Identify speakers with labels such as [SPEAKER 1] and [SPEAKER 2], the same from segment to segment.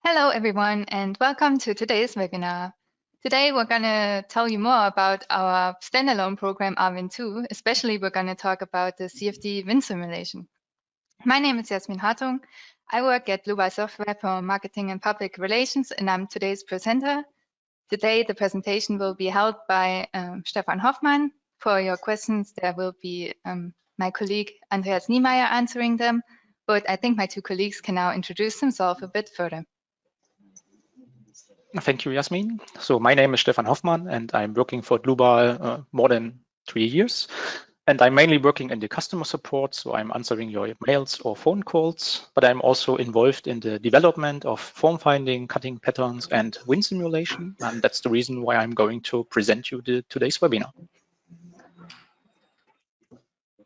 [SPEAKER 1] Hello, everyone, and welcome to today's webinar. Today, we're going to tell you more about our standalone program, RWIND2. Especially, we're going to talk about the CFD-wind simulation. My name is Jasmin Hartung. I work at Dlubal Software for Marketing and Public Relations, and I'm today's presenter. Today, the presentation will be held by Stefan Hoffmann. For your questions, there will be my colleague Andreas Niemeyer answering them, but I think my two colleagues can now introduce themselves a bit further.
[SPEAKER 2] Thank you, Jasmin. So my name is Stefan Hoffmann, and I'm working for Dlubal more than 3 years. And I'm mainly working in the customer support, so I'm answering your mails or phone calls, but I'm also involved in the development of form finding, cutting patterns, and wind simulation. And that's the reason why I'm going to present you today's webinar.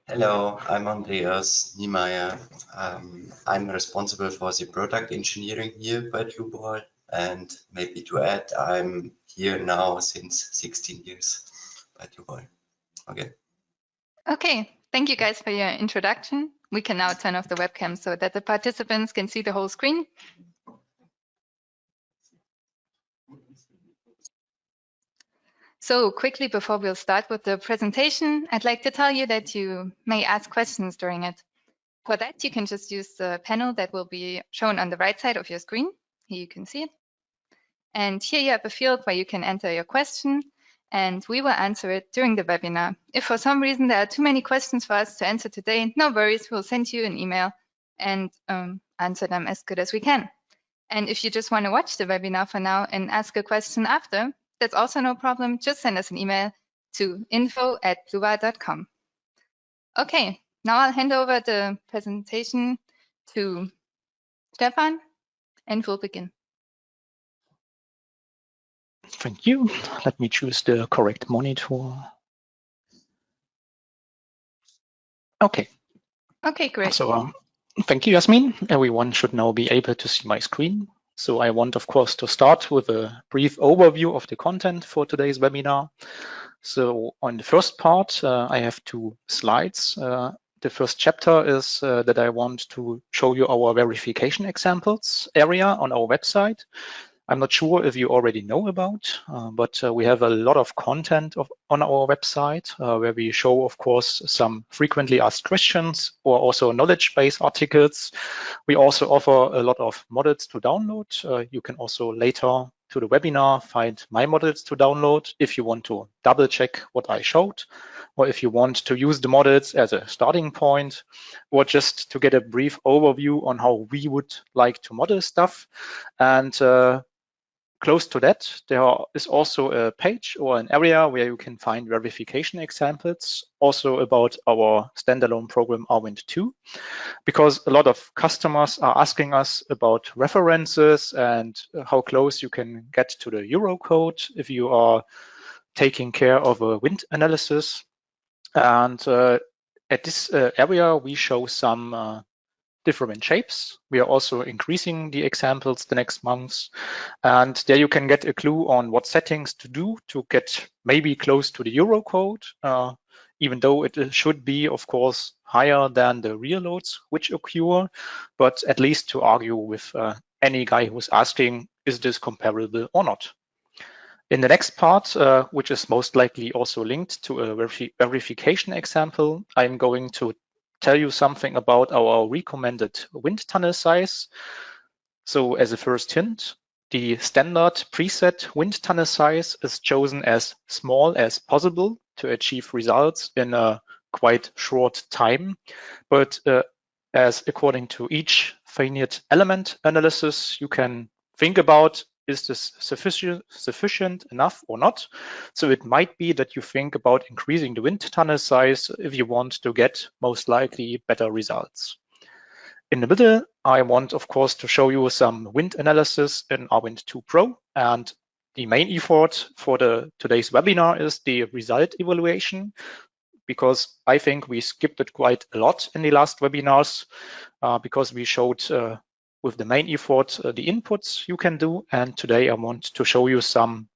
[SPEAKER 3] Hello, I'm Andreas Niemeyer. I'm responsible for the product engineering here by Dlubal. And maybe to add, I'm here now since 16 years by Dlubal. Okay,
[SPEAKER 1] thank you guys for your introduction. We can now turn off the webcam so that the participants can see the whole screen. So quickly, before we'll start with the presentation, I'd like to tell you that you may ask questions during it. For that, you can just use the panel that will be shown on the right side of your screen. Here you can see it. And here you have a field where you can enter your question, and we will answer it during the webinar. If for some reason there are too many questions for us to answer today, no worries, we'll send you an email and answer them as good as we can. And if you just want to watch the webinar for now and ask a question after, that's also no problem. Just send us an email to info@dlubal.com. Okay, now I'll hand over the presentation to Stefan, and we'll begin.
[SPEAKER 2] Thank you. Let me choose the correct monitor. Okay.
[SPEAKER 1] Okay, great.
[SPEAKER 2] So thank you, Jasmin. Everyone should now be able to see my screen. So I want, of course, to start with a brief overview of the content for today's webinar. So on the first part, I have 2 slides. The first chapter is that I want to show you our verification examples area on our website. I'm not sure if you already know about, but we have a lot of content on our website where we show, of course, some frequently asked questions or also knowledge base articles. We also offer a lot of models to download. You can also later to the webinar find my models to download if you want to double check what I showed, or if you want to use the models as a starting point, or just to get a brief overview on how we would like to model stuff. And close to that, there is also a page or an area where you can find verification examples, also about our standalone program RWIND2, because a lot of customers are asking us about references and how close you can get to the Eurocode if you are taking care of a wind analysis. And at this area, we show some different shapes. We are also increasing the examples the next months. And there you can get a clue on what settings to do to get maybe close to the Eurocode, even though it should be, of course, higher than the real loads which occur, but at least to argue with any guy who's asking, is this comparable or not? In the next part, which is most likely also linked to a verification example, I'm going to tell you something about our recommended wind tunnel size. So as a first hint, the standard preset wind tunnel size is chosen as small as possible to achieve results in a quite short time. But as according to each finite element analysis, you can think about, is this sufficient enough or not? So it might be that you think about increasing the wind tunnel size if you want to get most likely better results. In the middle, I want, of course, to show you some wind analysis in RWIND2 Pro. And the main effort for today's webinar is the result evaluation, because I think we skipped it quite a lot in the last webinars, because we showed with the main effort the inputs you can do. And today I want to show you some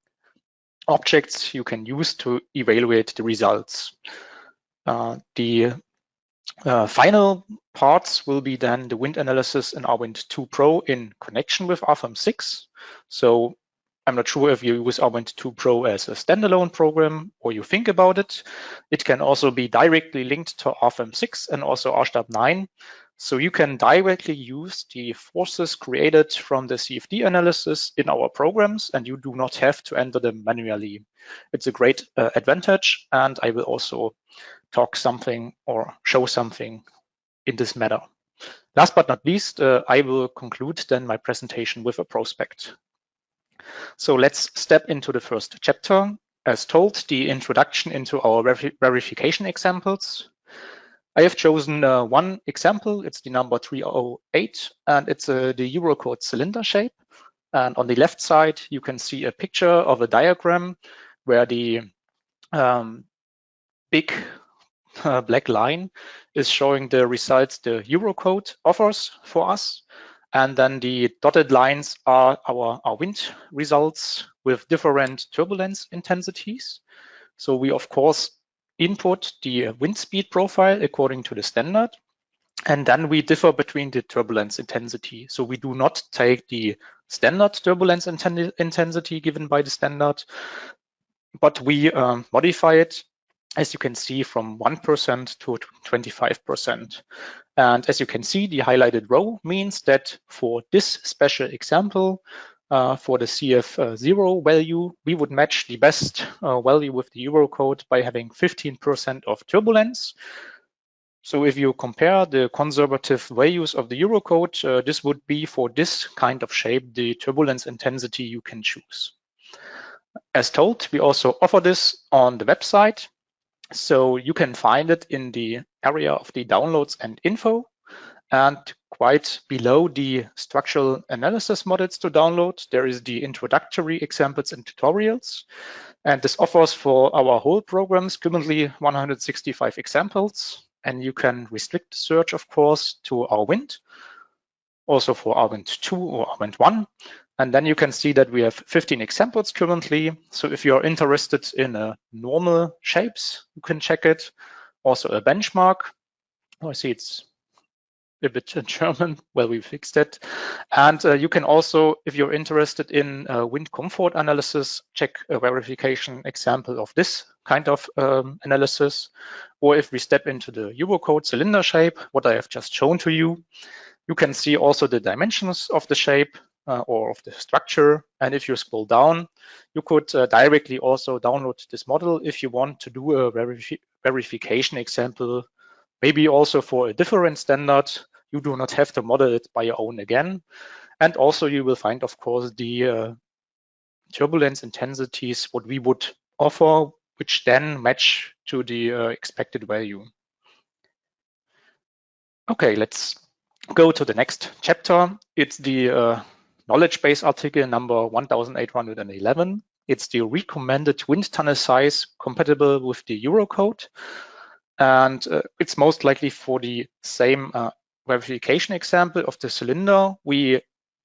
[SPEAKER 2] objects you can use to evaluate the results. The Final parts will be then the wind analysis in RWIND 2 Pro in connection with Rfem 6. So I'm not sure if you use RWIND 2 Pro as a standalone program or you think about it. It can also be directly linked to Rfem 6 and also RStab 9. So you can directly use the forces created from the CFD analysis in our programs, and you do not have to enter them manually. It's a great advantage, and I will also talk something or show something in this matter. Last but not least, I will conclude then my presentation with a prospect. So let's step into the first chapter. As told, the introduction into our verification examples. I have chosen one example. It's the number 308, and it's the Eurocode cylinder shape. And on the left side, you can see a picture of a diagram where the big black line is showing the results the Eurocode offers for us. And then the dotted lines are our wind results with different turbulence intensities. So we, of course, input the wind speed profile according to the standard. And then we differ between the turbulence intensity. So we do not take the standard turbulence intensity given by the standard, but we modify it, as you can see, from 1% to 25%. And as you can see, the highlighted row means that for this special example, for the CF0 value, we would match the best value with the Eurocode by having 15% of turbulence. So if you compare the conservative values of the Eurocode, this would be for this kind of shape, the turbulence intensity you can choose. As told, we also offer this on the website. So you can find it in the area of the downloads and info, and quite below the structural analysis models to download, there is the introductory examples and tutorials. And this offers for our whole programs currently 165 examples. And you can restrict the search, of course, to RWIND, also for RWIND 2 or RWIND 1. And then you can see that we have 15 examples currently. So if you're interested in normal shapes, you can check it. Also a benchmark. Oh, I see it's a bit in German. Well, we fixed it. And you can also, if you're interested in wind comfort analysis, check a verification example of this kind of analysis. Or if we step into the Eurocode cylinder shape, what I have just shown to you, you can see also the dimensions of the shape or of the structure. And if you scroll down, you could directly also download this model if you want to do a verification example, maybe also for a different standard. You do not have to model it by your own again. And also you will find, of course, the turbulence intensities, what we would offer, which then match to the expected value. Okay, let's go to the next chapter. It's the knowledge base article number 1811. It's the recommended wind tunnel size compatible with the Eurocode. And it's most likely for the same verification example of the cylinder. We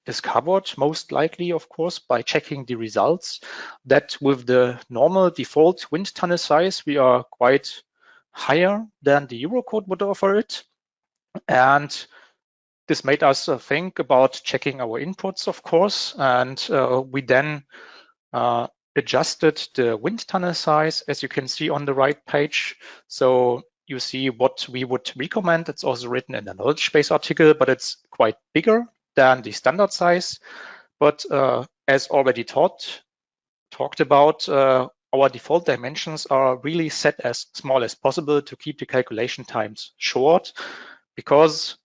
[SPEAKER 2] discovered, most likely, of course, by checking the results, that with the normal default wind tunnel size, we are quite higher than the Eurocode would offer it. And this made us think about checking our inputs, of course, and we then adjusted the wind tunnel size, as you can see on the right page. So you see what we would recommend. It's also written in the knowledge base article, but it's quite bigger than the standard size. But as already talked about, our default dimensions are really set as small as possible to keep the calculation times short, because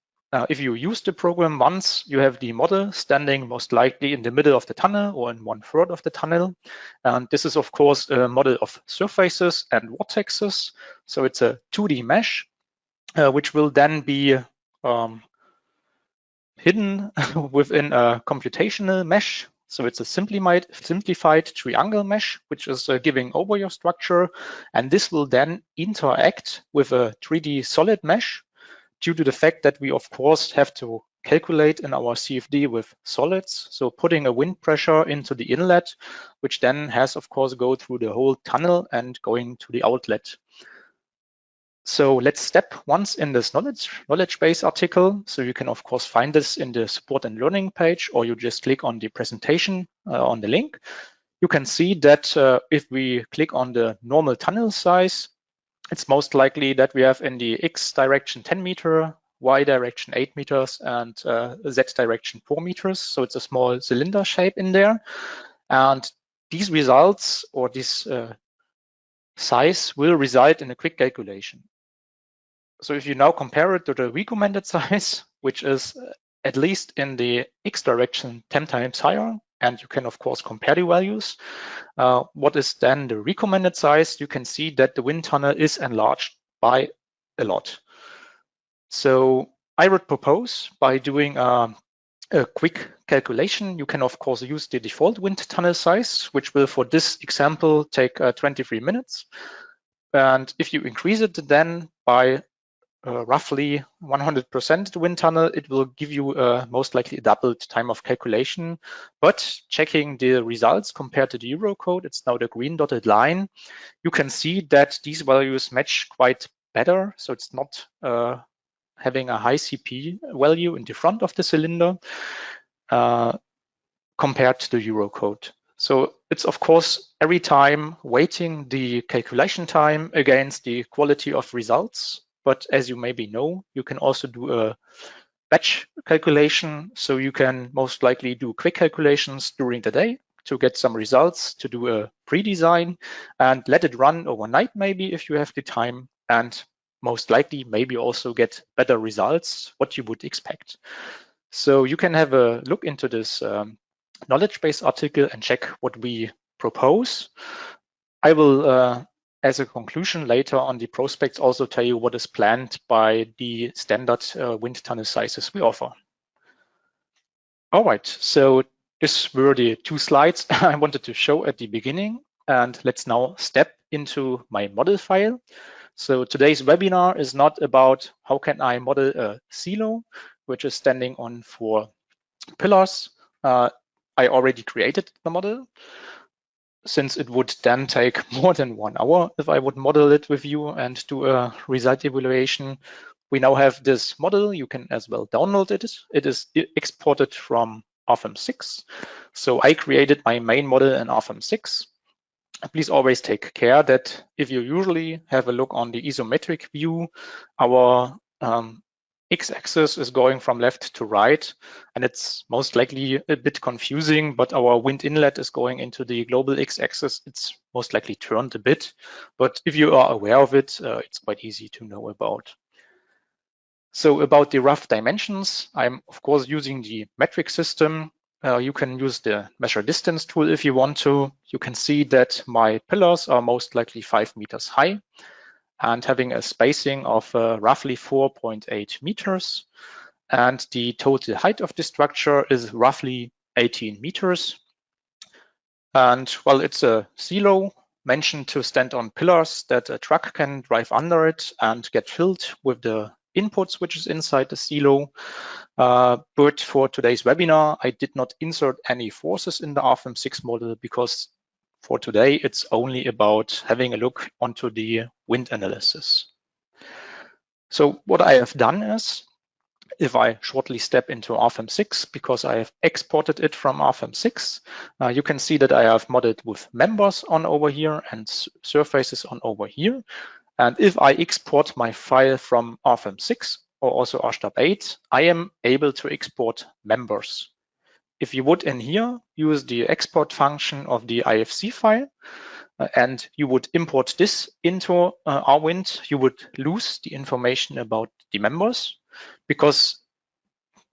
[SPEAKER 2] if you use the program once, you have the model standing most likely in the middle of the tunnel or in 1/3 of the tunnel. And this is, of course, a model of surfaces and vortexes. So it's a 2D mesh, which will then be hidden within a computational mesh. So it's a simplified triangle mesh, which is giving over your structure. And this will then interact with a 3D solid mesh, due to the fact that we, of course, have to calculate in our CFD with solids. So putting a wind pressure into the inlet, which then has, of course, go through the whole tunnel and going to the outlet. So let's step once in this knowledge base article. So you can of course find this in the support and learning page, or you just click on the presentation on the link. You can see that if we click on the normal tunnel size, it's most likely that we have in the X direction 10 meter, Y direction 8 meters, and Z direction 4 meters. So it's a small cylinder shape in there. And these results, or this size, will result in a quick calculation. So if you now compare it to the recommended size, which is at least in the X direction 10 times higher, and you can of course compare the values, what is then the recommended size? You can see that the wind tunnel is enlarged by a lot. So I would propose, by doing a quick calculation, you can of course use the default wind tunnel size, which will for this example take 23 minutes. And if you increase it then by roughly 100% the wind tunnel, it will give you most likely a doubled time of calculation. But checking the results compared to the Eurocode, it's now the green dotted line, you can see that these values match quite better. So it's not having a high CP value in the front of the cylinder compared to the Eurocode. So it's of course every time weighting the calculation time against the quality of results. But as you maybe know, you can also do a batch calculation. So you can most likely do quick calculations during the day to get some results, to do a pre-design and let it run overnight maybe if you have the time, and most likely maybe also get better results, what you would expect. So you can have a look into this knowledge base article and check what we propose. I will as a conclusion later on the prospects also tell you what is planned by the standard wind tunnel sizes we offer. All right, so these were the two slides I wanted to show at the beginning, and let's now step into my model file. So today's webinar is not about how can I model a silo, which is standing on 4 pillars. I already created the model. Since it would then take more than 1 hour if I would model it with you and do a result evaluation, we now have this model. You can as well download it. It is exported from Rfem 6. So I created my main model in Rfem 6. Please always take care that if you usually have a look on the isometric view, our X-axis is going from left to right, and it's most likely a bit confusing, but our wind inlet is going into the global X-axis. It's most likely turned a bit, but if you are aware of it, it's quite easy to know about. So about the rough dimensions, I'm of course using the metric system. You can use the measure distance tool if you want to. You can see that my pillars are most likely 5 meters high and having a spacing of roughly 4.8 meters. And the total height of the structure is roughly 18 meters. And well, it's a silo mentioned to stand on pillars that a truck can drive under it and get filled with the inputs which is inside the silo. But for today's webinar, I did not insert any forces in the Rfem 6 model because for today, it's only about having a look onto the wind analysis. So what I have done is, if I shortly step into Rfem 6, because I have exported it from Rfem 6, you can see that I have modeled with members on over here and surfaces on over here. And if I export my file from Rfem 6 or also RStab 8, I am able to export members. If you would in here use the export function of the IFC file and you would import this into RWIND, you would lose the information about the members, because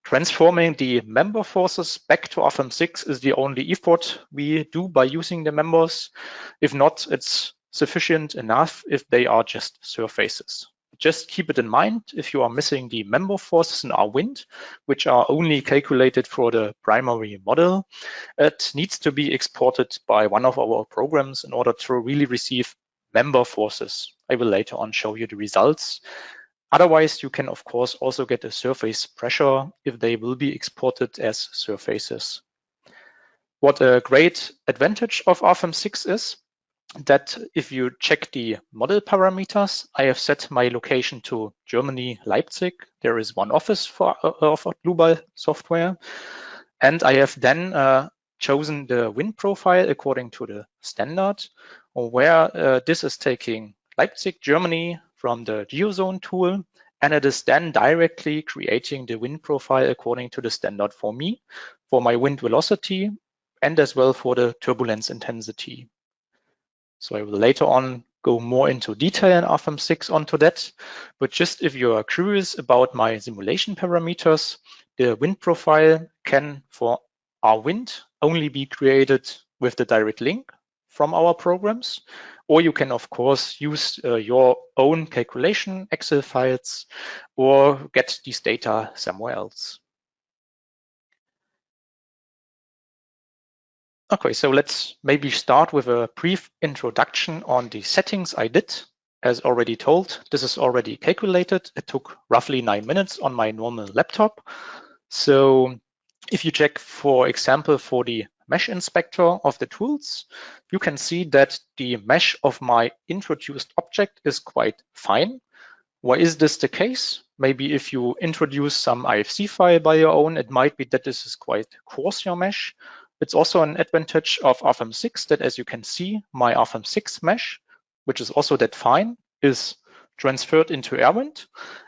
[SPEAKER 2] transforming the member forces back to Rfem 6 is the only effort we do by using the members. If not, it's sufficient enough if they are just surfaces. Just keep it in mind if you are missing the member forces in RWIND, which are only calculated for the primary model. It needs to be exported by one of our programs in order to really receive member forces. I will later on show you the results. Otherwise, you can of course also get a surface pressure if they will be exported as surfaces. What a great advantage of Rfem 6 is, that if you check the model parameters, I have set my location to Germany, Leipzig. There is one office for of Dlubal Software. And I have then chosen the wind profile according to the standard, where this is taking Leipzig, Germany from the GeoZone tool, and it is then directly creating the wind profile according to the standard for me, for my wind velocity, and as well for the turbulence intensity. So I will later on go more into detail in Rfem 6 onto that. But just if you are curious about my simulation parameters, the wind profile can, for RWIND, only be created with the direct link from our programs, or you can, of course, use your own calculation Excel files or get these data somewhere else. Okay, so let's maybe start with a brief introduction on the settings I did. As already told, this is already calculated. It took roughly 9 minutes on my normal laptop. So if you check, for example, for the mesh inspector of the tools, you can see that the mesh of my introduced object is quite fine. Why is this the case? Maybe if you introduce some IFC file by your own, it might be that this is quite coarse, your mesh. It's also an advantage of Rfem 6 that, as you can see, my Rfem 6 mesh, which is also that fine, is transferred into RWIND.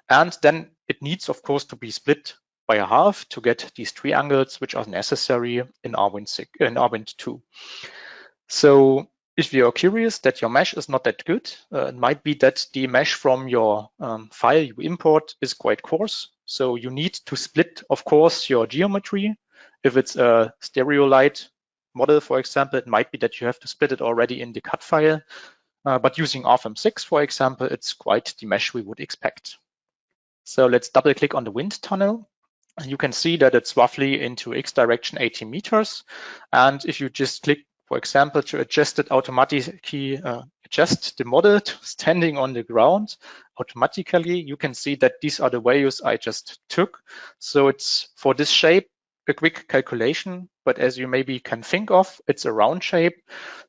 [SPEAKER 2] And then it needs, of course, to be split by a half to get these triangles, which are necessary in RWIND 2. So if you're curious that your mesh is not that good, it might be that the mesh from your file you import is quite coarse. So you need to split, of course, your geometry. If it's a stereolite model, for example, it might be that you have to split it already in the cut file. But using Rfem 6, for example, it's quite the mesh we would expect. So let's double click on the wind tunnel. You can see that it's roughly into X direction 80 meters. And if you just click, for example, to adjust it automatically, adjust the model to standing on the ground automatically, you can see that these are the values I just took. So it's, for this shape, a quick calculation, but as you maybe can think of, it's a round shape.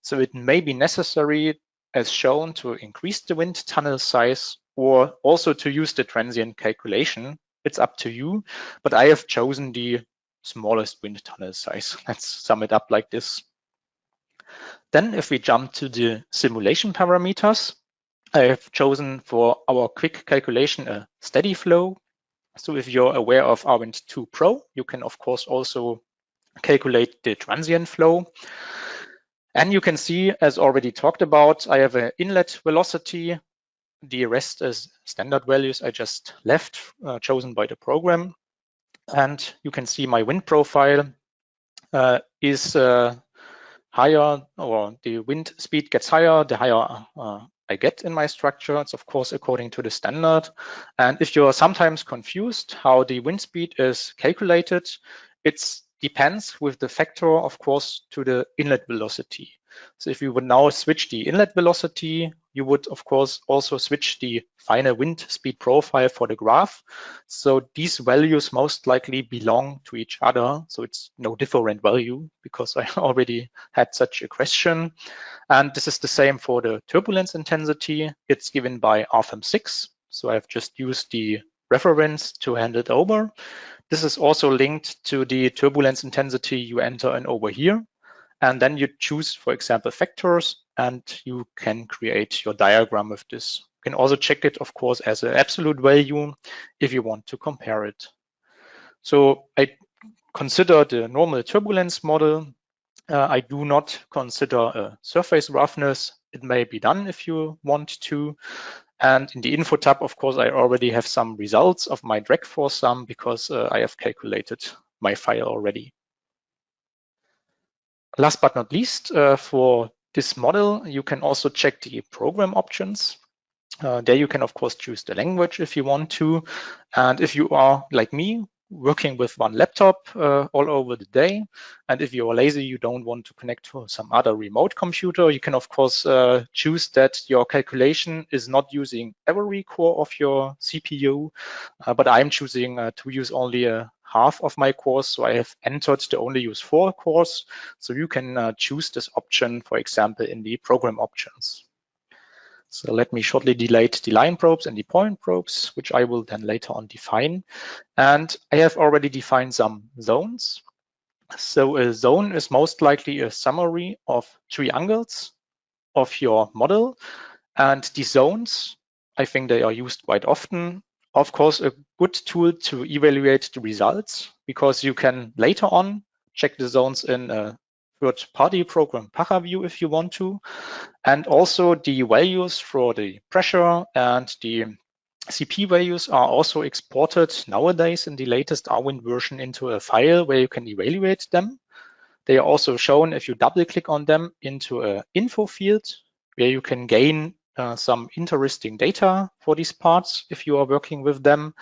[SPEAKER 2] So it may be necessary, as shown, to increase the wind tunnel size or also to use the transient calculation. It's up to you, but I have chosen the smallest wind tunnel size. Let's sum it up like this. Then if we jump to the simulation parameters, I have chosen for our quick calculation a steady flow. So if you're aware of RWIND 2 Pro, you can of course also calculate the transient flow. And you can see, as already talked about, I have an inlet velocity. The rest is standard values I just left, chosen by the program. And you can see my wind profile is higher, or the wind speed gets higher, the higher I get in my structure. It's of course according to the standard. And if you're sometimes confused how the wind speed is calculated, it depends with the factor, of course, to the inlet velocity. So if you would now switch the inlet velocity, you would of course also switch the final wind speed profile for the graph. So these values most likely belong to each other. So it's no different value, because I already had such a question. And this is the same for the turbulence intensity. It's given by Rfem 6. So I've just used the reference to hand it over. This is also linked to the turbulence intensity you enter in over here. And then you choose, for example, factors, and you can create your diagram with this. You can also check it, of course, as an absolute value if you want to compare it. So I consider the normal turbulence model. I do not consider a surface roughness. It may be done if you want to. And in the info tab, of course, I already have some results of my drag force sum, because I have calculated my file already. Last but not least, for this model, you can also check the program options. There you can, of course, choose the language if you want to. And if you are, like me, working with one laptop all over the day, and if you are lazy, you don't want to connect to some other remote computer, you can, of course, choose that your calculation is not using every core of your CPU, but I'm choosing to use only a half of my course, so I have entered the only use for course. So you can choose this option, for example, in the program options. So let me shortly delete the line probes and the point probes, which I will then later on define. And I have already defined some zones. So a zone is most likely a summary of triangles of your model. And the zones, I think they are used quite often. Of course, a good tool to evaluate the results, because you can later on check the zones in a third-party program ParaView if you want to. And also the values for the pressure and the CP values are also exported nowadays in the latest RWIND version into a file where you can evaluate them. They are also shown, if you double click on them, into an info field where you can gain some interesting data for these parts if you are working with them.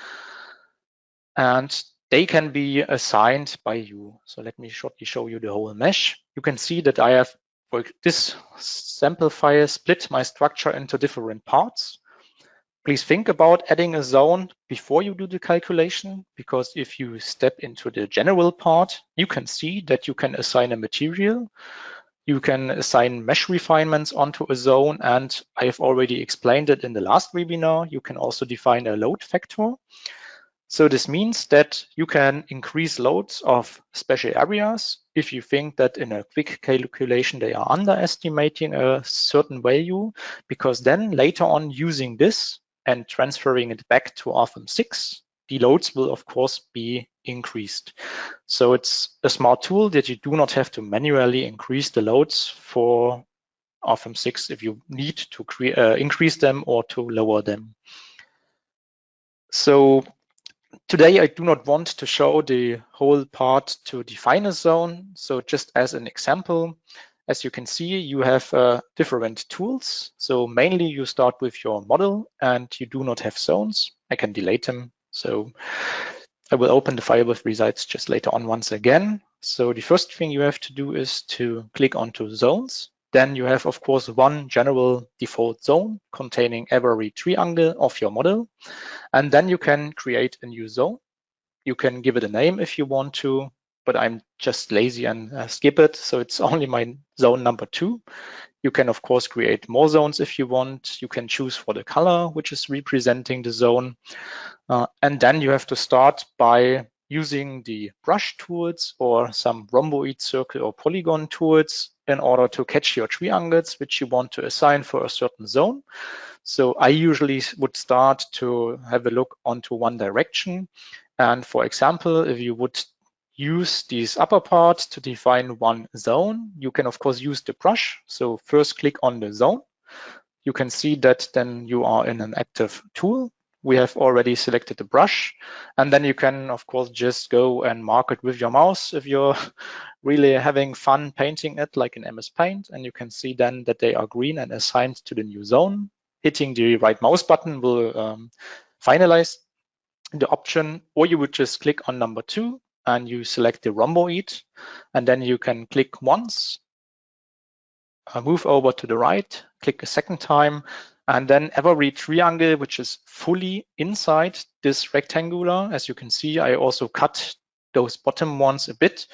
[SPEAKER 2] And they can be assigned by you. So let me shortly show you the whole mesh. You can see that I have, for this sample file, split my structure into different parts. Please think about adding a zone before you do the calculation, because if you step into the general part, you can see that you can assign a material. You can assign mesh refinements onto a zone, and I have already explained it in the last webinar. You can also define a load factor. So this means that you can increase loads of special areas if you think that in a quick calculation they are underestimating a certain value, because then later on using this and transferring it back to Rfem 6, the loads will of course be increased. So it's a smart tool that you do not have to manually increase the loads for Rfem 6 if you need to increase them or to lower them. So today, I do not want to show the whole part to define a zone. So just as an example, as you can see, you have different tools. So mainly you start with your model and you do not have zones. I can delete them. So I will open the file with results just later on once again. So the first thing you have to do is to click onto zones. Then you have, of course, one general default zone containing every triangle of your model. And then you can create a new zone. You can give it a name if you want to, but I'm just lazy and skip it. So it's only my zone number 2. You can, of course, create more zones if you want. You can choose for the color, which is representing the zone. And then you have to start by using the brush tools or some rhomboid, circle, or polygon tools in order to catch your triangles, which you want to assign for a certain zone. So I usually would start to have a look onto one direction. And for example, if you would use these upper parts to define one zone, you can of course use the brush. So first click on the zone. You can see that then you are in an active tool. We have already selected the brush, and then you can of course just go and mark it with your mouse if you're really having fun painting it like in MS Paint, and you can see then that they are green and assigned to the new zone. Hitting the right mouse button will finalize the option, or you would just click on number 2 and you select the rhomboid, and then you can click once, move over to the right, click a second time, and then every triangle which is fully inside this rectangular, as you can see, I also cut those bottom ones a bit.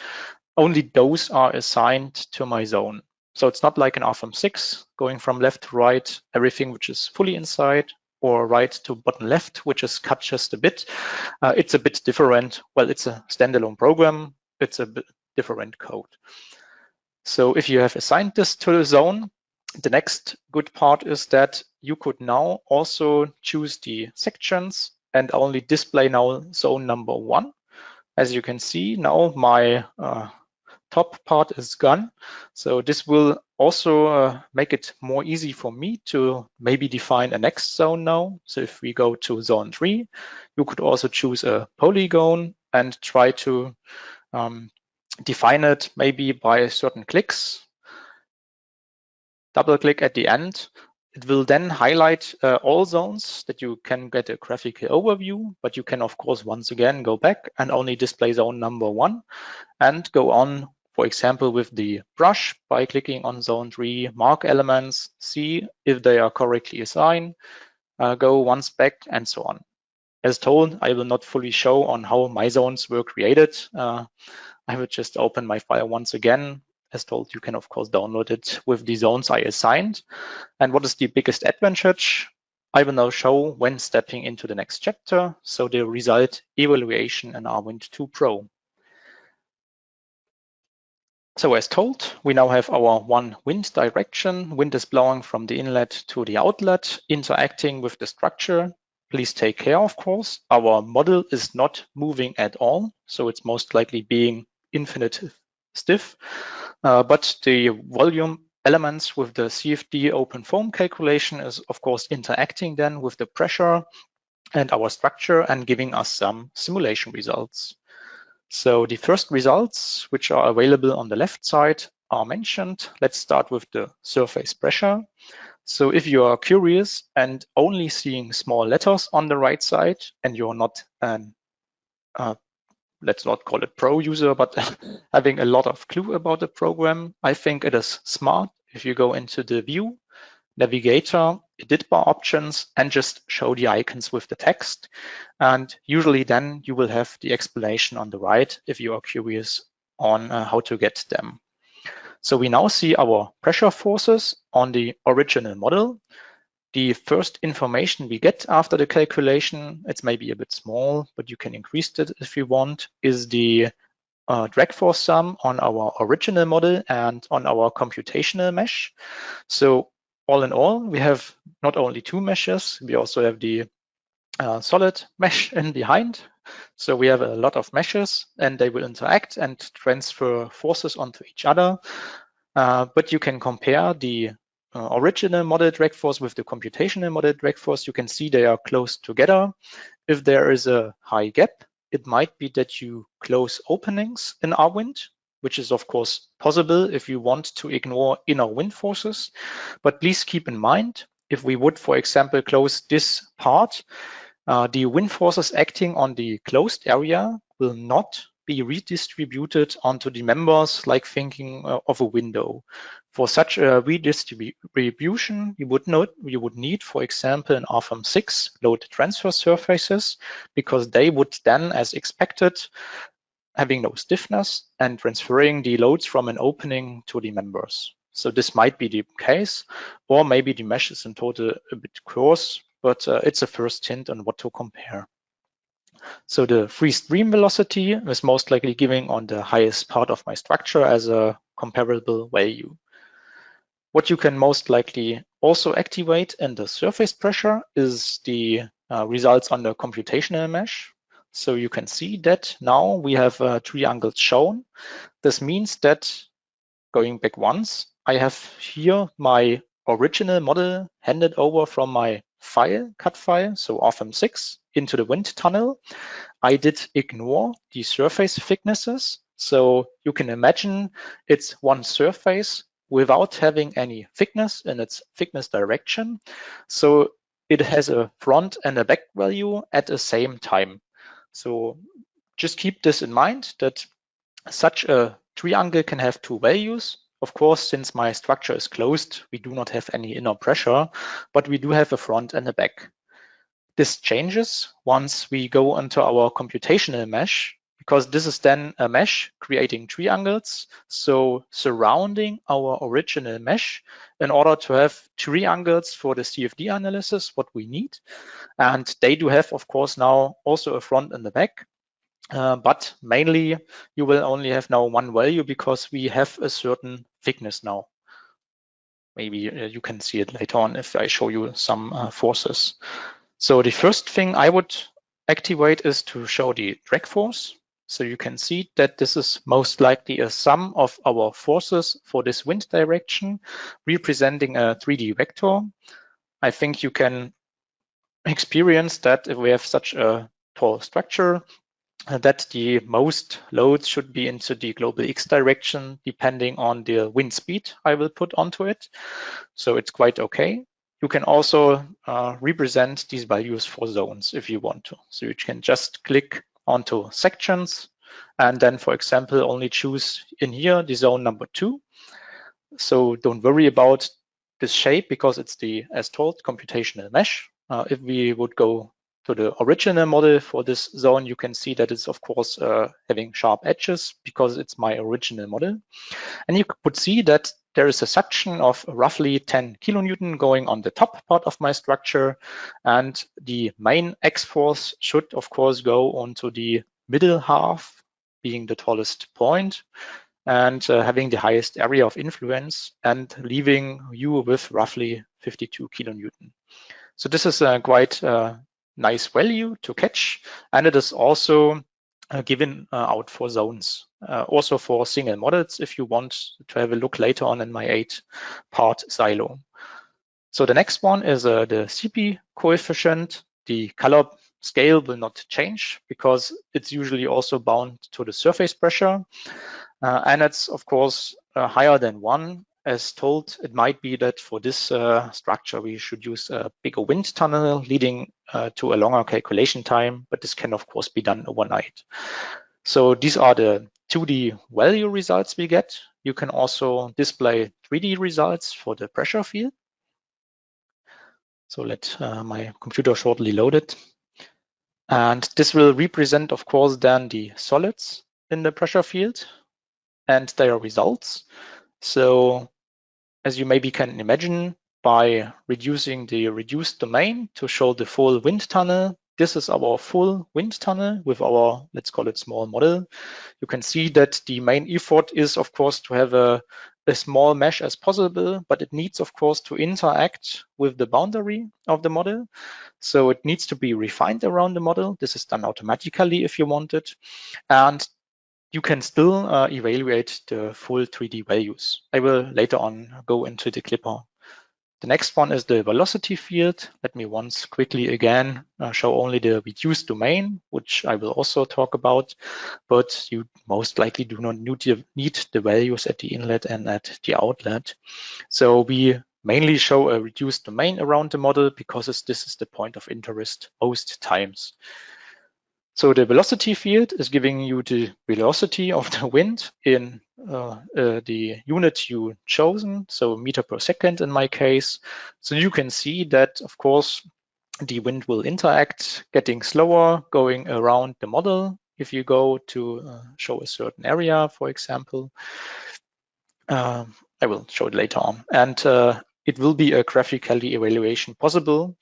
[SPEAKER 2] Only those are assigned to my zone. So it's not like an Rfem 6 going from left to right, everything which is fully inside, or right to bottom left, which is cut just a bit. It's a bit different. Well, it's a standalone program. It's a bit different code. So if you have assigned this to the zone, the next good part is that you could now also choose the sections and only display now zone number 1. As you can see now, my top part is gone. So this will also make it more easy for me to maybe define a next zone now. So if we go to zone 3, you could also choose a polygon and try to define it maybe by certain clicks. Double click at the end. It will then highlight all zones that you can get a graphical overview, but you can of course once again go back and only display zone number 1 and go on, for example, with the brush by clicking on zone 3, mark elements, see if they are correctly assigned, go once back and so on. as told, I will not fully show on how my zones were created. I will just open my file once again. As told, you can of course download it with the zones I assigned. And what is the biggest advantage? I will now show when stepping into the next chapter, so the result evaluation in RWIND 2 Pro. So as told, we now have our one wind direction. Wind is blowing from the inlet to the outlet, interacting with the structure. Please take care, of course. Our model is not moving at all, so it's most likely being infinite stiff. But the volume elements with the CFD open foam calculation is, of course, interacting then with the pressure and our structure and giving us some simulation results. So the first results, which are available on the left side, are mentioned. Let's start with the surface pressure. So if you are curious and only seeing small letters on the right side, and you're not an, let's not call it pro user, but having a lot of clue about the program, I think it is smart if you go into the view, navigator, edit bar options, and just show the icons with the text. And usually then you will have the explanation on the right if you are curious on how to get them. So we now see our pressure forces on the original model. The first information we get after the calculation, it's maybe a bit small, but you can increase it if you want, is the drag force sum on our original model and on our computational mesh. So all in all, we have not only two meshes, we also have the solid mesh in behind. So we have a lot of meshes and they will interact and transfer forces onto each other. But you can compare the original model drag force with the computational model drag force. You can see they are close together. If there is a high gap, it might be that you close openings in RWIND, which is of course possible if you want to ignore inner wind forces. But please keep in mind, if we would, for example, close this part, the wind forces acting on the closed area will not be redistributed onto the members, like thinking of a window. For such a redistribution, you would need, for example, an Rfem 6 load transfer surfaces, because they would then, as expected, having no stiffness and transferring the loads from an opening to the members. So this might be the case, or maybe the mesh is in total a bit coarse, but it's a first hint on what to compare. So the free stream velocity is most likely giving on the highest part of my structure as a comparable value. What you can most likely also activate in the surface pressure is the results on the computational mesh. So you can see that now we have triangles shown. This means that, going back once, I have here my original model handed over from my cut file, so Rfem 6, into the wind tunnel. I did ignore the surface thicknesses. So you can imagine it's one surface without having any thickness in its thickness direction. So it has a front and a back value at the same time. So just keep this in mind, that such a triangle can have two values. Of course, since my structure is closed, we do not have any inner pressure, but we do have a front and a back. This changes once we go into our computational mesh, because this is then a mesh creating triangles, so surrounding our original mesh in order to have triangles for the CFD analysis, what we need. And they do have, of course, now also a front and a back. But mainly you will only have now one value because we have a certain thickness now. Maybe you can see it later on if I show you some forces. So the first thing I would activate is to show the drag force. So you can see that this is most likely a sum of our forces for this wind direction, representing a 3D vector. I think you can experience that if we have such a tall structure, that the most loads should be into the global X direction, depending on the wind speed I will put onto it. So it's quite okay. You can also represent these values for zones if you want to. So you can just click onto sections and then, for example, only choose in here the zone number 2. So don't worry about this shape because it's the, as told, computational mesh. If we would go to the original model for this zone, you can see that it's of course having sharp edges because it's my original model. And you could see that there is a suction of roughly 10 kilonewton going on the top part of my structure, and the main X-force should of course go onto the middle half, being the tallest point, and having the highest area of influence, and leaving you with roughly 52 kilonewton. So this is a quite nice value to catch, and it is also given out for zones, also for single models if you want to have a look later on in my 8-part silo. So the next one is the CP coefficient. The color scale will not change because it's usually also bound to the surface pressure, and it's of course higher than 1. As told, it might be that for this structure we should use a bigger wind tunnel, leading to a longer calculation time, but this can of course be done overnight. So these are the 2D value results we get. You can also display 3D results for the pressure field. So let my computer shortly load it. And this will represent of course then the solids in the pressure field and their results. So as you maybe can imagine, by reducing the reduced domain to show the full wind tunnel, this is our full wind tunnel with our, let's call it, small model. You can see that the main effort is of course to have a small mesh as possible, but it needs of course to interact with the boundary of the model. So it needs to be refined around the model. This is done automatically if you want it. And you can still evaluate the full 3D values. I will later on go into the Clipper. The next one is the velocity field. Let me once quickly again show only the reduced domain, which I will also talk about, but you most likely do not need the values at the inlet and at the outlet. So we mainly show a reduced domain around the model because this is the point of interest most times. So the velocity field is giving you the velocity of the wind in the unit you chosen, so meter per second in my case. So you can see that, of course, the wind will interact, getting slower, going around the model. If you go to show a certain area, for example, I will show it later on. And it will be a graphically evaluation possible.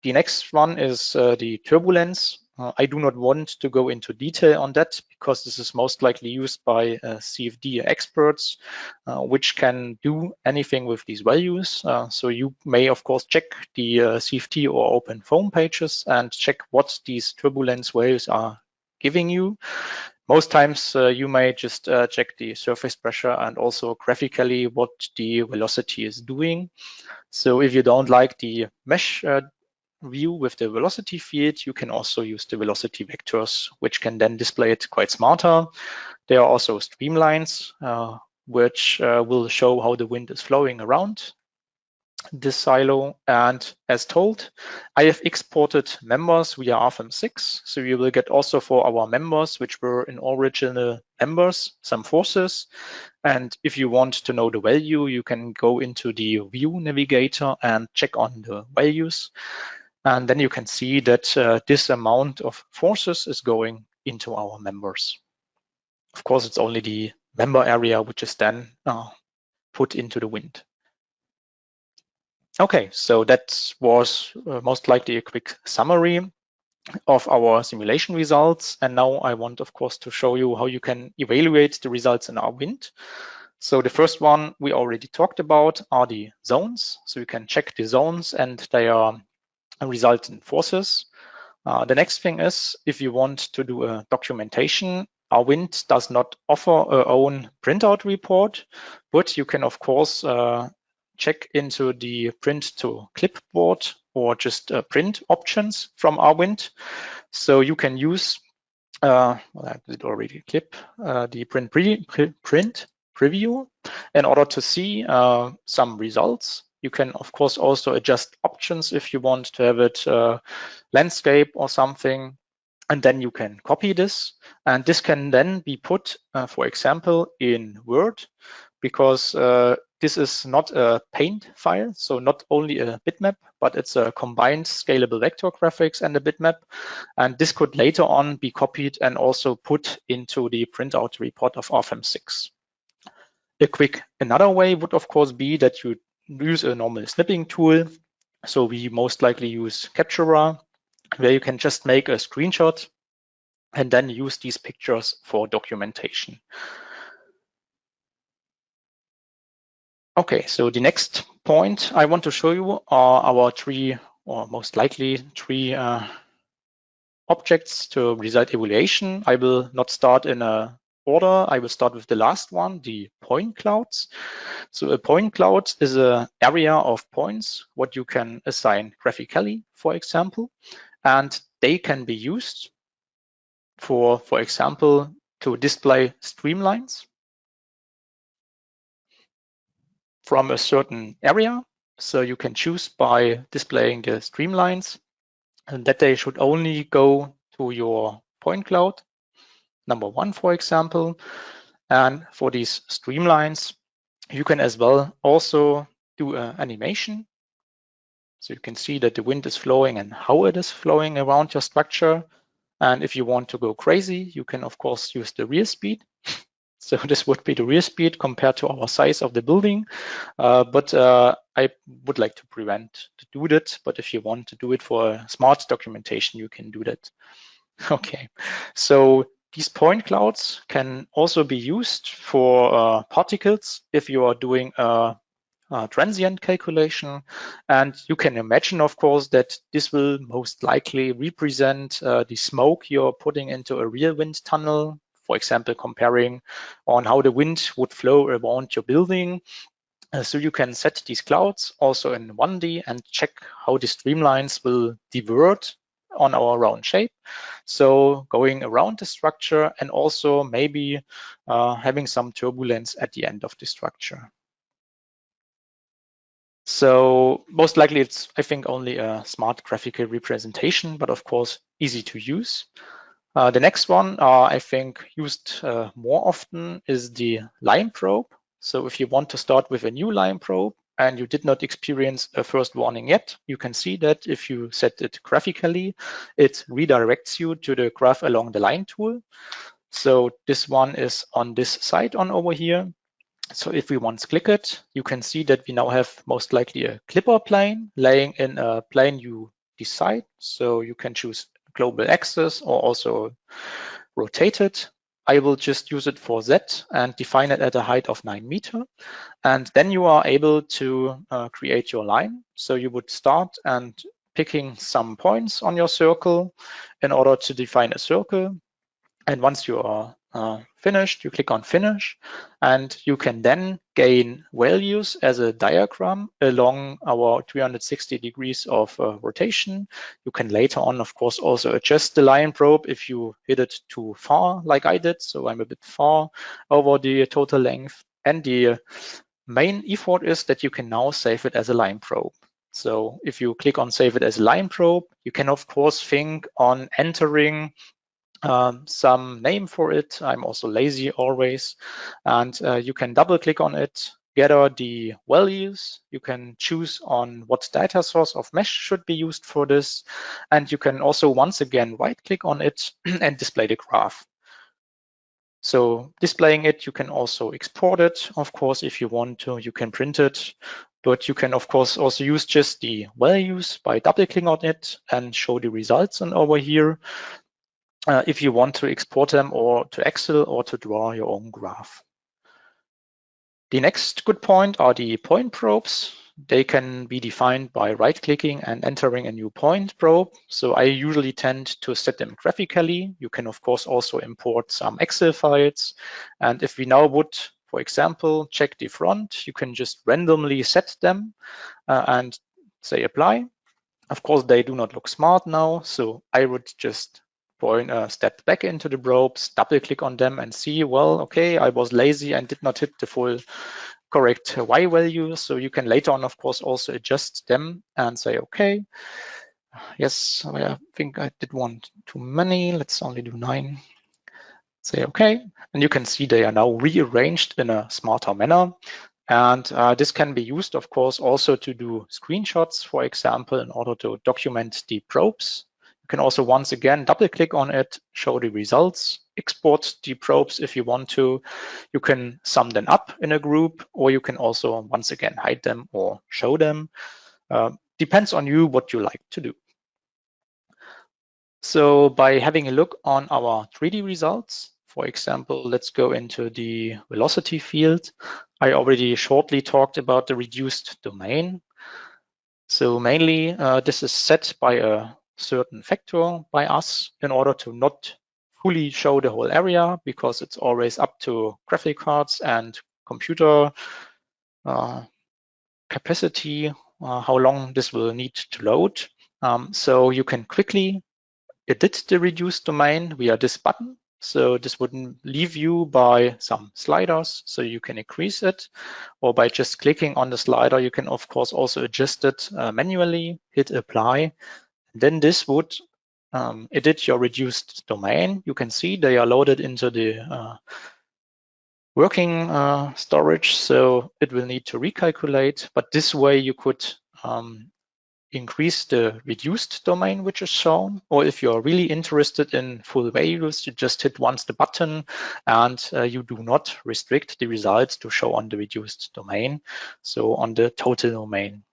[SPEAKER 2] The next one is the turbulence. I do not want to go into detail on that because this is most likely used by CFD experts, which can do anything with these values. So you may, of course, check the CFD or open foam pages and check what these turbulence values are giving you. Most times you may just check the surface pressure and also graphically what the velocity is doing. So if you don't like the mesh view with the velocity field, you can also use the velocity vectors, which can then display it quite smarter. There are also streamlines, which will show how the wind is flowing around this silo. And as told, I have exported members via Rfem 6. So you will get also for our members, which were in original members, some forces. And if you want to know the value, you can go into the view navigator and check on the values. And then you can see that this amount of forces is going into our members. Of course, it's only the member area which is then put into the wind. Okay, so that was most likely a quick summary of our simulation results. And now I want, of course, to show you how you can evaluate the results in RWIND. So the first one we already talked about are the zones. So you can check the zones and their resultant forces. The next thing is, if you want to do a documentation, RWIND does not offer our own printout report, but you can of course check into the print to clipboard or just print options from RWIND. So you can use, well, I did already clip, the print preview in order to see some results. You can, of course, also adjust options if you want to have it landscape or something, and then you can copy this. And this can then be put, for example, in Word, because this is not a paint file, so not only a bitmap, but it's a combined scalable vector graphics and a bitmap. And this could later on be copied and also put into the printout report of Rfem 6. Another way would of course be that you use a normal snipping tool. So we most likely use Captura, where you can just make a screenshot and then use these pictures for documentation. Okay, so the next point I want to show you are our three, or most likely three objects to result evaluation. I will not start in a order. I will start with the last one, the point clouds. So a point cloud is an area of points, what you can assign graphically, for example, and they can be used for example, to display streamlines from a certain area. So you can choose by displaying the streamlines and that they should only go to your point cloud, number one, for example. And for these streamlines, you can as well also do an animation. So you can see that the wind is flowing and how it is flowing around your structure. And if you want to go crazy, you can of course use the real speed. So this would be the real speed compared to our size of the building. But I would like to prevent to do that. But if you want to do it for a smart documentation, you can do that. Okay, so these point clouds can also be used for particles if you are doing a transient calculation. And you can imagine, of course, that this will most likely represent the smoke you're putting into a real wind tunnel. For example, comparing on how the wind would flow around your building. So you can set these clouds also in 1D and check how the streamlines will divert on our round shape. So going around the structure and also maybe having some turbulence at the end of the structure. So most likely it's, I think, only a smart graphical representation, but of course, easy to use. The next one, I think, used more often is the line probe. So if you want to start with a new line probe and you did not experience a first warning yet, you can see that if you set it graphically, it redirects you to the graph along the line tool. So this one is on this side on over here. So if we once click it, you can see that we now have most likely a clipper plane laying in a plane you decide. So you can choose global axis or also rotate it. I will just use it for Z and define it at a height of 9 meters. And then you are able to create your line. So you would start and picking some points on your circle in order to define a circle. And once you are finished, you click on finish, and you can then gain values as a diagram along our 360 degrees of rotation. You can later on, of course, also adjust the line probe if you hit it too far, like I did. So I'm a bit far over the total length. And the main effort is that you can now save it as a line probe. So if you click on save it as a line probe, you can, of course, think on entering some name for it. I'm also lazy always. And you can double click on it, gather the values. You can choose on what data source of mesh should be used for this. And you can also once again right click on it and display the graph. So displaying it, you can also export it. Of course, if you want to, you can print it. But you can, of course, also use just the values by double clicking on it and show the results on over here. If you want to export them or to Excel or to draw your own graph. The next good point are the point probes. They can be defined by right-clicking and entering a new point probe. So I usually tend to set them graphically. You can, of course, also import some Excel files. And if we now would, for example, check the front, you can just randomly set them and say apply. Of course, they do not look smart now. So I would just point a step back into the probes, double click on them and see, well, okay, I was lazy and did not hit the full correct Y value. So you can later on, of course, also adjust them and say, okay, yes, I think I did want too many. Let's only do 9. Say, okay. And you can see they are now rearranged in a smarter manner. And this can be used, of course, also to do screenshots, for example, in order to document the probes. You can also, once again, double click on it, show the results, export the probes if you want to. You can sum them up in a group, or you can also, once again, hide them or show them. Depends on you what you like to do. So by having a look on our 3D results, for example, let's go into the velocity field. I already shortly talked about the reduced domain. So mainly this is set by a certain factor by us in order to not fully show the whole area, because it's always up to graphic cards and computer capacity, how long this will need to load. So you can quickly edit the reduced domain via this button. So this would leave you by some sliders, so you can increase it, or by just clicking on the slider, you can of course also adjust it manually, hit apply. Then this would edit your reduced domain. You can see they are loaded into the working storage, so it will need to recalculate, but this way you could increase the reduced domain which is shown, or if you're really interested in full values, you just hit once the button and you do not restrict the results to show on the reduced domain, so on the total domain.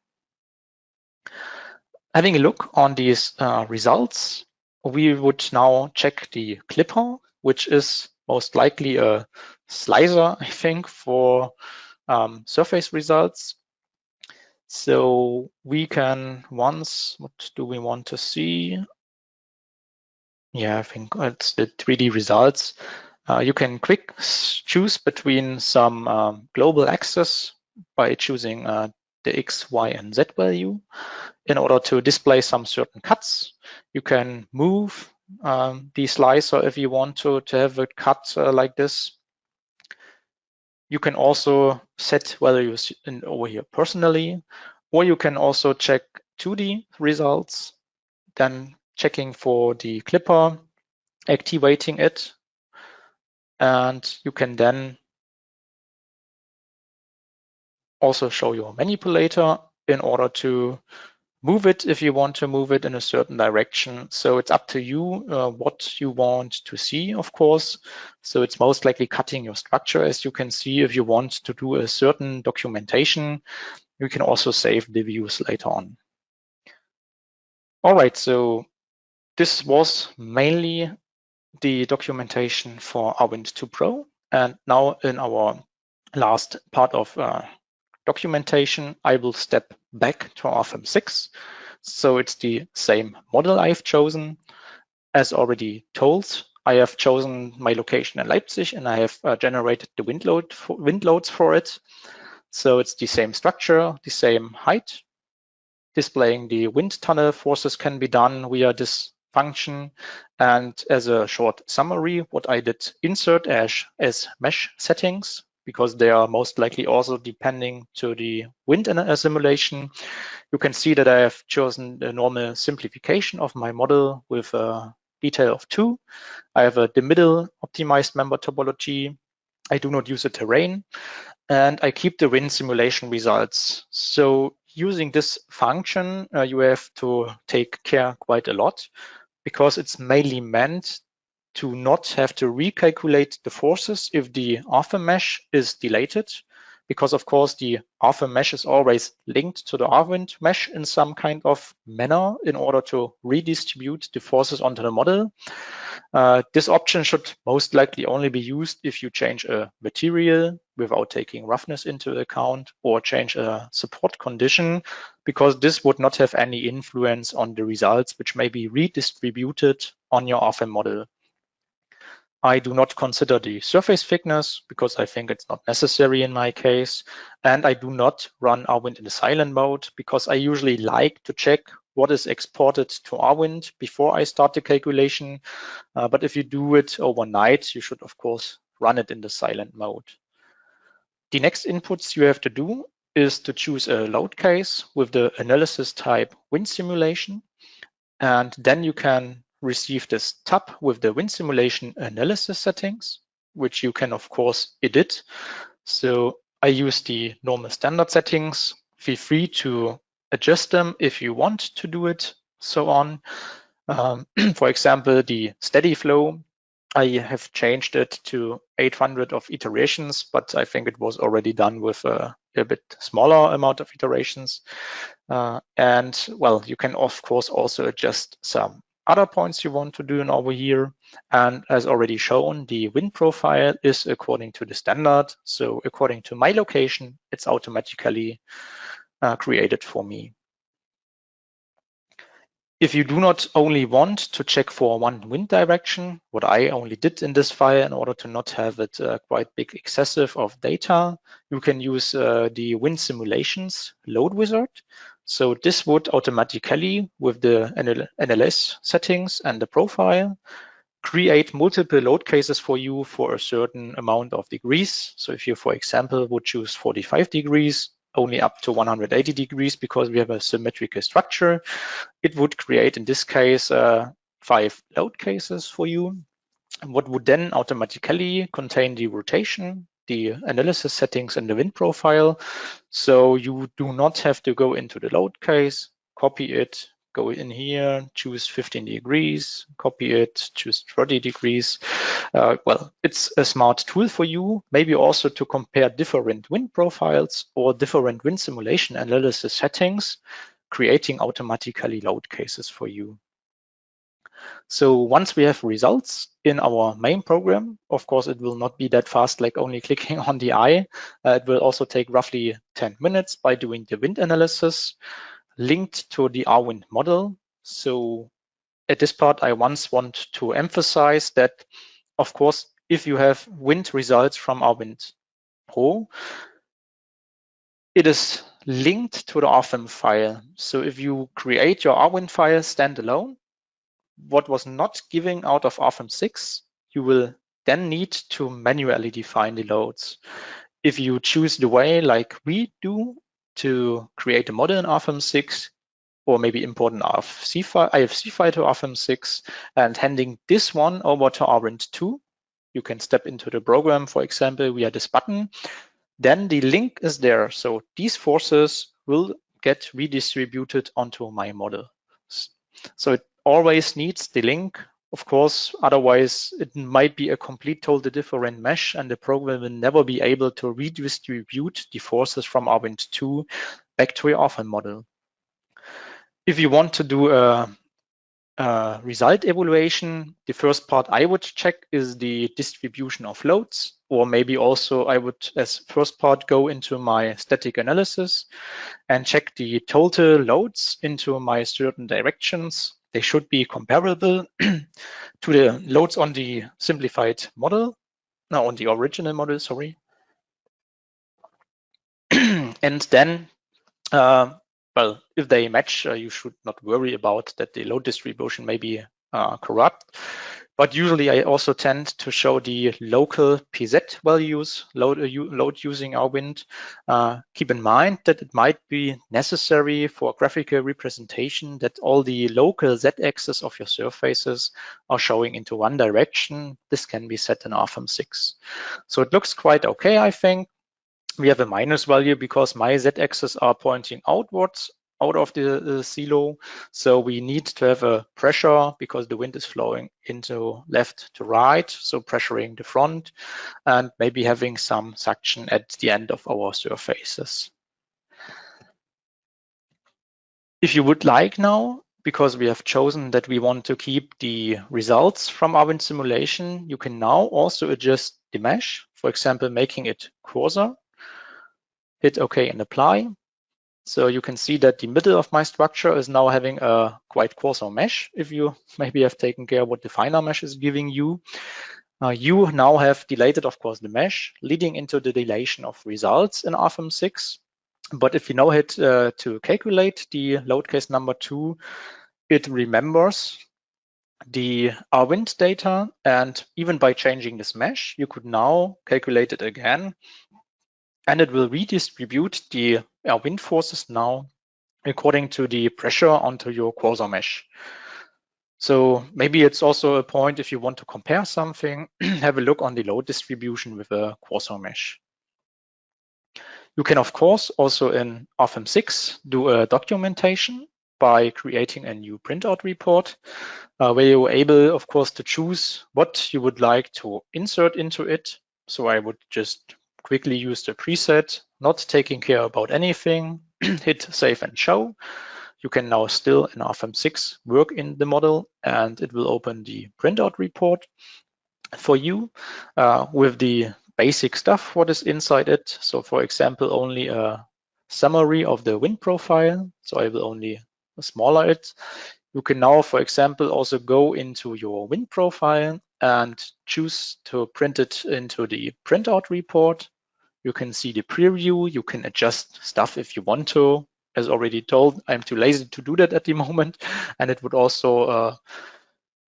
[SPEAKER 2] Having a look on these results, we would now check the clipper, which is most likely a slicer, I think, for surface results. So we can once, what do we want to see? Yeah, I think it's the 3D results. You can quick choose between some global axis by choosing the X, Y, and Z value in order to display some certain cuts. You can move the slicer if you want to have a cut like this. You can also set values over here personally, or you can also check 2D results, then checking for the clipper, activating it, and you can then also show your manipulator in order to move it if you want to move it in a certain direction. So it's up to you what you want to see, of course. So it's most likely cutting your structure, as you can see. If you want to do a certain documentation, you can also save the views later on. All right, so this was mainly the documentation for RWIND 2 Pro. And now in our last part of documentation, I will step back to Rfem 6. So it's the same model I've chosen. As already told, I have chosen my location in Leipzig, and I have generated the wind loads for it. So it's the same structure, the same height. Displaying the wind tunnel forces can be done via this function. And as a short summary, what I did insert as mesh settings, because they are most likely also depending to the wind simulation. You can see that I have chosen the normal simplification of my model with a detail of 2. I have the middle optimized member topology. I do not use a terrain, and I keep the wind simulation results. So using this function, you have to take care quite a lot, because it's mainly meant to not have to recalculate the forces if the Rfem mesh is deleted, because of course the Rfem mesh is always linked to the RWIND mesh in some kind of manner in order to redistribute the forces onto the model. This option should most likely only be used if you change a material without taking roughness into account, or change a support condition, because this would not have any influence on the results which may be redistributed on your Rfem model. I do not consider the surface thickness, because I think it's not necessary in my case. And I do not run RWIND in the silent mode, because I usually like to check what is exported to RWIND before I start the calculation. But if you do it overnight, you should, of course, run it in the silent mode. The next inputs you have to do is to choose a load case with the analysis type wind simulation. And then you can receive this tab with the wind simulation analysis settings, which you can of course edit. So I use the normal standard settings. Feel free to adjust them if you want to do it, so on. For example, the steady flow, I have changed it to 800 of iterations, but I think it was already done with a bit smaller amount of iterations. And well, you can of course also adjust some other points you want to do over here. And as already shown, the wind profile is according to the standard. So according to my location, it's automatically created for me. If you do not only want to check for one wind direction, what I only did in this file in order to not have it quite big excessive of data, you can use the wind simulations load wizard. So this would automatically, with the NLS settings and the profile, create multiple load cases for you for a certain amount of degrees. So if you, for example, would choose 45 degrees, only up to 180 degrees because we have a symmetrical structure, it would create, in this case, 5 load cases for you. What would then automatically contain the rotation, the analysis settings, and the wind profile. So you do not have to go into the load case, copy it, go in here, choose 15 degrees, copy it, choose 30 degrees. Well, it's a smart tool for you, maybe also to compare different wind profiles or different wind simulation analysis settings, creating automatically load cases for you. So once we have results in our main program, of course, it will not be that fast, like only clicking on the eye. It will also take roughly 10 minutes by doing the wind analysis linked to the RWIND model. So at this part, I once want to emphasize that, of course, if you have wind results from RWIND Pro, it is linked to the Rfem file. So if you create your RWIND file standalone, what was not giving out of Rfem 6, you will then need to manually define the loads. If you choose the way like we do to create a model in Rfem 6, or maybe import an IFC file to Rfem 6 and handing this one over to RWIND 2, you can step into the program, for example, via this button. Then the link is there. So these forces will get redistributed onto my model. So it always needs the link, of course, otherwise it might be a complete totally different mesh and the program will never be able to redistribute the forces from RWIND 2 back to your Rfem model. If you want to do a result evaluation, the first part I would check is the distribution of loads, or maybe also I would, as first part, go into my static analysis and check the total loads into my certain directions. They should be comparable to the loads on the simplified model, no, on the original model, sorry. And then, well, if they match, you should not worry about that the load distribution may be corrupt. But usually I also tend to show the local PZ values, load using RWIND. Keep in mind that it might be necessary for graphical representation that all the local Z-axis of your surfaces are showing into one direction. This can be set in Rfem 6. So it looks quite okay, I think. We have a minus value because my Z-axis are pointing outwards out of the silo. So we need to have a pressure because the wind is flowing into left to right, so pressuring the front and maybe having some suction at the end of our surfaces. If you would like now, because we have chosen that we want to keep the results from RWIND simulation, you can now also adjust the mesh, for example, making it coarser. Hit OK and apply. So you can see that the middle of my structure is now having a quite coarser mesh. If you maybe have taken care of what the finer mesh is giving you. You now have dilated, of course, the mesh, leading into the dilation of results in Rfem 6. But if you now hit to calculate the load case number 2, it remembers the RWIND data. And even by changing this mesh, you could now calculate it again. And it will redistribute the wind forces now according to the pressure onto your quasar mesh. So maybe it's also a point if you want to compare something, have a look on the load distribution with a quasar mesh. You can, of course, also in Rfem 6 do a documentation by creating a new printout report, where you're able, of course, to choose what you would like to insert into it. So I would just quickly use the preset, not taking care about anything, hit save and show. You can now still in Rfem 6 work in the model, and it will open the printout report for you with the basic stuff what is inside it. So for example, only a summary of the wind profile. So I will only smaller it. You can now, for example, also go into your wind profile and choose to print it into the printout report. You can see the preview. You can adjust stuff if you want to. As already told, I'm too lazy to do that at the moment. And it would also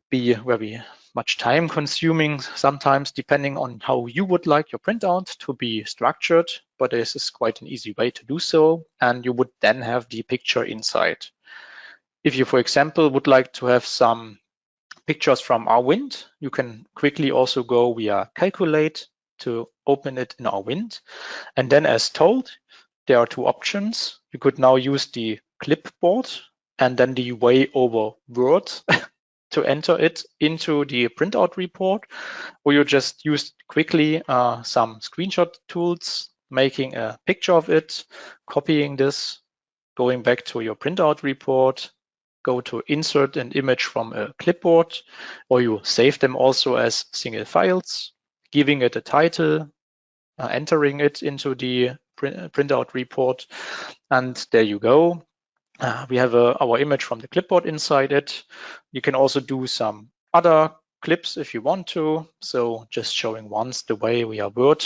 [SPEAKER 2] be very much time consuming sometimes, depending on how you would like your printout to be structured. But this is quite an easy way to do so. And you would then have the picture inside. If you, for example, would like to have some pictures from RWIND, you can quickly also go via calculate to open it in RWIND. And then as told, there are two options. You could now use the clipboard and then the way over Word to enter it into the printout report, or you just use quickly some screenshot tools, making a picture of it, copying this, going back to your printout report, go to insert an image from a clipboard, or you save them also as single files, giving it a title, entering it into the printout report, and there you go. We have our image from the clipboard inside it. You can also do some other clips if you want to. So just showing once the way we are Word,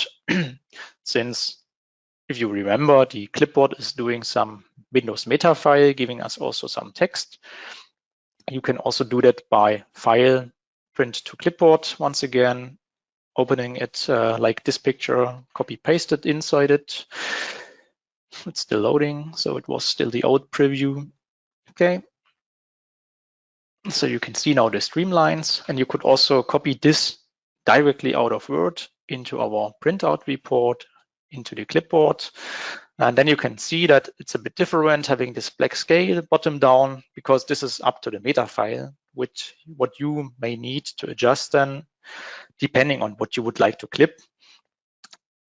[SPEAKER 2] since if you remember, the clipboard is doing some Windows meta file, giving us also some text. You can also do that by file, print to clipboard once again, opening it like this picture, copy paste it inside it. It's still loading, so it was still the old preview. Okay. So you can see now the streamlines, and you could also copy this directly out of Word into our printout report, into the clipboard. And then you can see that it's a bit different having this black scale bottom down, because this is up to the meta file, which what you may need to adjust then, depending on what you would like to clip.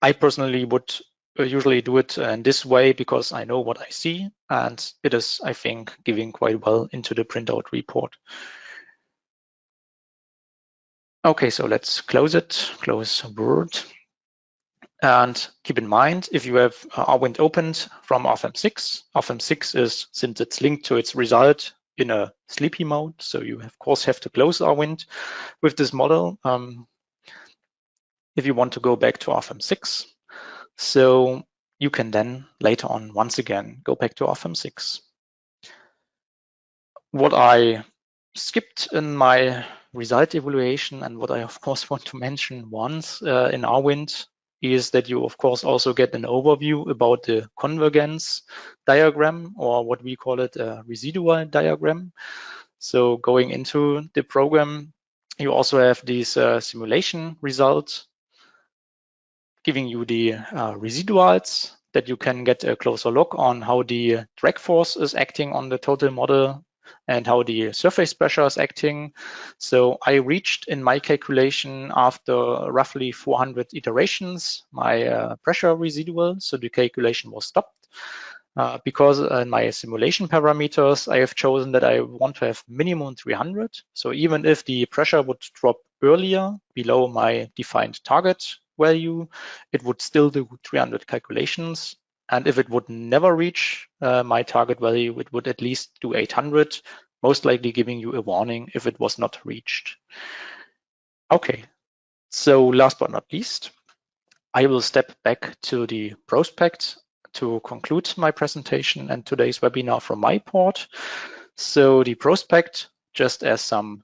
[SPEAKER 2] I personally would usually do it in this way because I know what I see, and it is, I think, giving quite well into the printout report. Okay, so let's close it, close Word. And keep in mind, if you have RWIND opened from Rfem 6, Rfem 6 is, since it's linked to its result, in a sleepy mode. So you, of course, have to close RWIND with this model if you want to go back to Rfem 6. So you can then later on, once again, go back to Rfem 6. What I skipped in my result evaluation, and what I, of course, want to mention once in RWIND, is that you, of course, also get an overview about the convergence diagram, or what we call it a residual diagram. So going into the program, you also have these simulation results, giving you the residuals that you can get a closer look on how the drag force is acting on the total model and how the surface pressure is acting. So I reached in my calculation after roughly 400 iterations my pressure residual. So the calculation was stopped because in my simulation parameters, I have chosen that I want to have minimum 300. So even if the pressure would drop earlier below my defined target value, it would still do 300 calculations. And if it would never reach my target value, it would at least do 800, most likely giving you a warning if it was not reached. Okay, so last but not least, I will step back to the prospect to conclude my presentation and today's webinar from my part. So the prospect, just as some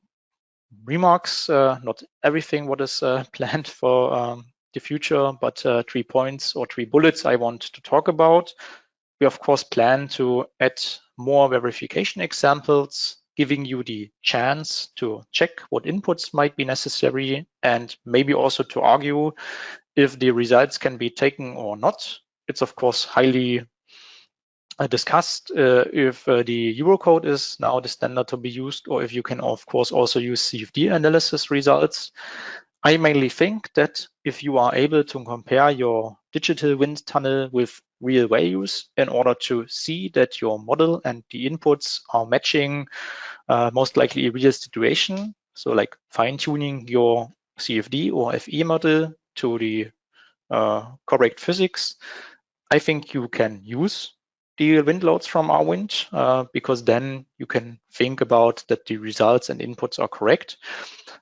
[SPEAKER 2] remarks, not everything what is planned for the future, but 3 points or 3 bullets I want to talk about. We, of course, plan to add more verification examples, giving you the chance to check what inputs might be necessary, and maybe also to argue if the results can be taken or not, it's of course highly discussed if the Eurocode is now the standard to be used, or if you can of course also use CFD analysis results. I mainly think that if you are able to compare your digital wind tunnel with real values in order to see that your model and the inputs are matching most likely a real situation, so like fine-tuning your CFD or FE model to the correct physics, I think you can use the wind loads from RWIND because then you can think about that the results and inputs are correct.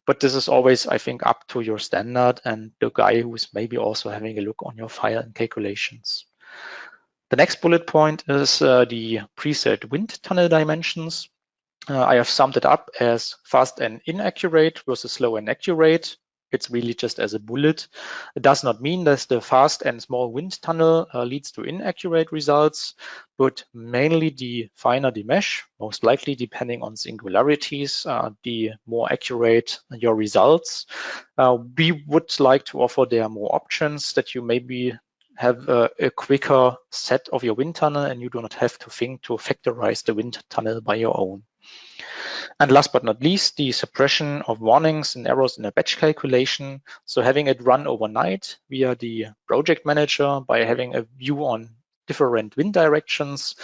[SPEAKER 2] But this is always, I think, up to your standard and the guy who is maybe also having a look on your file and calculations. The next bullet point is the preset wind tunnel dimensions. I have summed it up as fast and inaccurate versus slow and accurate. It's really just as a bullet. It does not mean that the fast and small wind tunnel leads to inaccurate results, but mainly the finer the mesh, most likely depending on singularities, the more accurate your results. We would like to offer there more options that you maybe have a quicker set of your wind tunnel and you do not have to think to factorize the wind tunnel by your own. And last but not least, the suppression of warnings and errors in a batch calculation. So having it run overnight via the project manager by having a view on different wind directions.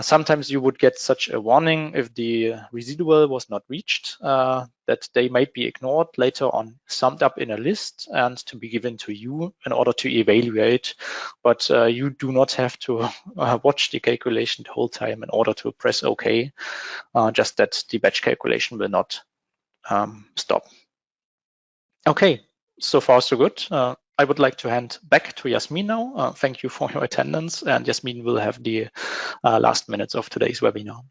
[SPEAKER 2] Sometimes you would get such a warning if the residual was not reached, that they might be ignored later on, summed up in a list and to be given to you in order to evaluate. But you do not have to watch the calculation the whole time in order to press OK, just that the batch calculation will not stop. Okay, so far so good. I would like to hand back to Yasmin now. Thank you for your attendance, and Yasmin will have the last minutes of today's webinar.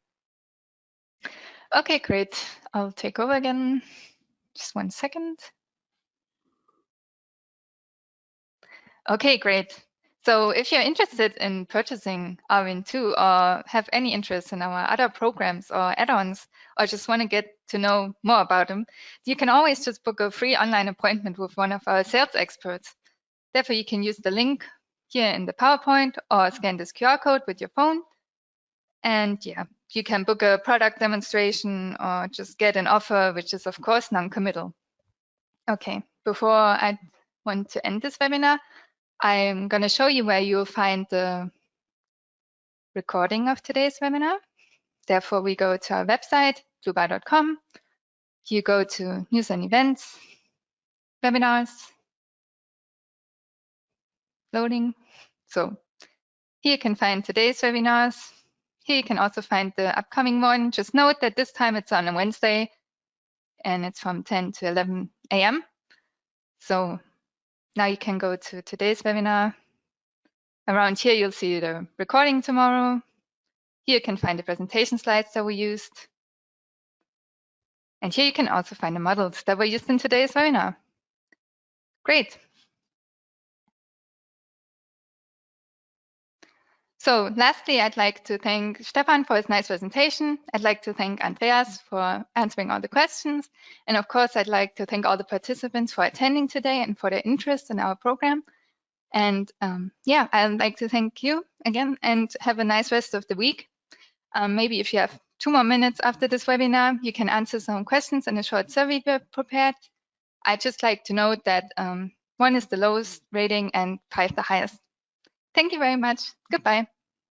[SPEAKER 1] Okay, great. I'll take over again. Just 1 second. Okay, great. So if you're interested in purchasing RWIND 2 or have any interest in our other programs or add-ons, or just want to get to know more about them, you can always just book a free online appointment with one of our sales experts. Therefore, you can use the link here in the PowerPoint or scan this QR code with your phone. And yeah, you can book a product demonstration or just get an offer, which is of course non-committal. Okay, before I want to end this webinar, I'm going to show you where you'll find the recording of today's webinar. Therefore, we go to our website, dlubal.com. You go to News and Events, Webinars, loading. So here you can find today's webinars. Here you can also find the upcoming one. Just note that this time it's on a Wednesday and it's from 10 to 11 a.m. So now you can go to today's webinar. Around here, you'll see the recording tomorrow. Here you can find the presentation slides that we used. And here you can also find the models that were used in today's webinar. Great. So lastly, I'd like to thank Stefan for his nice presentation. I'd like to thank Andreas for answering all the questions. And of course, I'd like to thank all the participants for attending today and for their interest in our program. And yeah, I'd like to thank you again and have a nice rest of the week. Maybe if you have 2 more minutes after this webinar, you can answer some questions in a short survey we prepared. I'd just like to note that 1 is the lowest rating and 5 the highest. Thank you very much. Goodbye.